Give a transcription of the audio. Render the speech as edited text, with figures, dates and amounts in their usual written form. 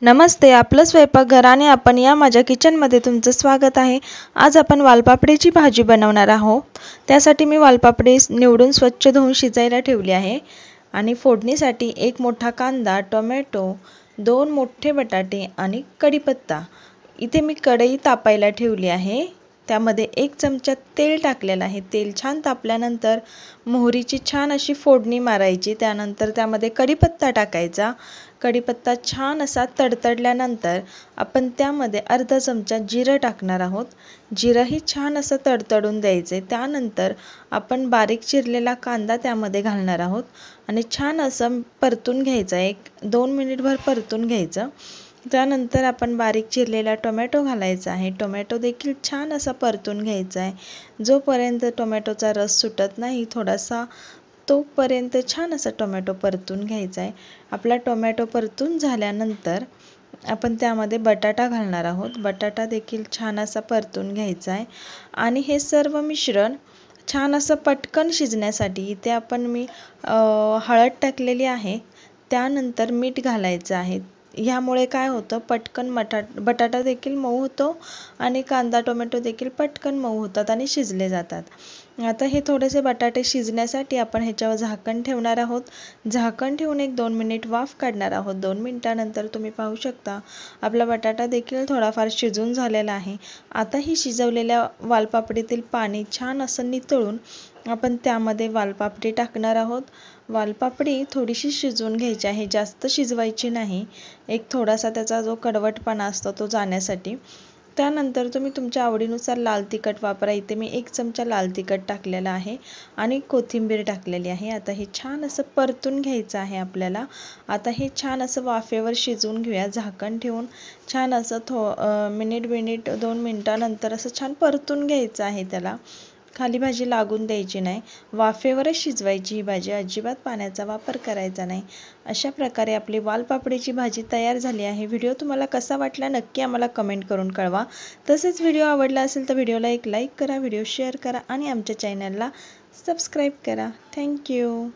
नमस्ते, आपलं स्वयंपाकघर आणि आपण या माझ्या किचनमध्ये तुमचं स्वागत आहे। आज आपण वालपापडीची भाजी बनवणार आहोत। त्यासाठी मी वालपापडी निवडून स्वच्छ धुवून शिजायला ठेवली आहे आणि फोडणीसाठी एक मोठा कांदा, टोमॅटो, 2 मोठे बटाटे आणि कढीपत्ता। इथे मी कढई तापायला ठेवली आहे। त्यामध्ये 1 चमचा तेल टाकलेलं आहे। तेल छान तापल्यानंतर मोहरीची छान अशी फोडणी मारायची। त्यानंतर त्यामध्ये कढीपत्ता टाकायचा। कढीपत्ता छान असा तडतडल्यानंतर आपण त्यामध्ये अर्धा चमचा जिरं टाकणार आहोत। जिरंही छान असं तडतडून द्यायचे। त्यानंतर आपण बारीक चिरलेला कांदा त्यामध्ये घालणार आहोत आणि छान असं परतून घ्यायचं। 1-2 मिनिटभर परतून घ्यायचं। त्यानंतर आपण बारीक चिरलेला टोमॅटो घालायचा आहे। टोमॅटो देखील छान असा परतून घ्यायचा आहे। जोपर्यंत टोमॅटोचा रस सुटत नाही थोडासा तोपर्यंत छान असा टोमॅटो परतून घ्यायचा आहे। आपला टोमॅटो परतून झाल्यानंतर आपण त्यामध्ये बटाटा घालणार आहोत। बटाटा देखील छान असा परतून घ्यायचा आहे आणि हे सर्व मिश्रण छान असं पटकन शिजण्यासाठी इथे आपण मी हळद टाकलेली आहे। त्यानंतर मीठ घालायचं आहे। यामुळे काय होतं, पटकन बटाटा देखील मऊ होतो आणि कांदा टोमॅटो देखील पटकन मऊ होतात आणि शिजले जातात। आता हे थोडेसे बटाटे शिजण्यासाठी आपण ह्याच्यावर झाकण ठेवणार आहोत। झाकण ठेवून 1-2 मिनिट वाफ काढणार आहोत। 2 मिनिटानंतर तुम्ही पाहू शकता आपला बटाटा देखील थोडाफार शिजून झालेला आहे। आता ही शिजवलेल्या वालपापडीतील पाणी छान असं नितळून आपण त्यामध्ये वालपापडी टाकणार आहोत। वालपापडी थोडीशी शिजवून घ्यायची आहे, जास्त शिजवायची नाही। एक थोडासा त्याचा जो कडवटपणा असतो तो जाण्यासाठी। त्यानंतर तुम्ही तुमच्या आवडीनुसार लाल तिखट वापरा। इथे मी 1 चमचा लाल तिखट टाकलेला आहे आणि कोथिंबीर टाकलेली आहे। आता हे छान असं परतून घ्यायचं आहे आपल्याला। आता हे छान असं वाफेवर शिजवून घेऊया झाकण ठेवून। छान असं मिनिट 2 मिनिटानंतर असं छान परतून घ्यायचं आहे त्याला। खाली भाजी लागून द्यायची नाही, वाफेवरच शिजवायची ही भाजी, अजिबात पाण्याचा वापर करायचा नाही। अशा प्रकारे आपली वालपापडीची भाजी तयार झाली आहे। व्हिडिओ तुम्हाला कसा वाटला नक्की आम्हाला कमेंट करून कळवा। तसेच व्हिडिओ आवडला असेल तर व्हिडिओला एक लाईक करा, व्हिडिओ शेअर करा आणि आमच्या चॅनलला सबस्क्राईब करा। थँक्यू।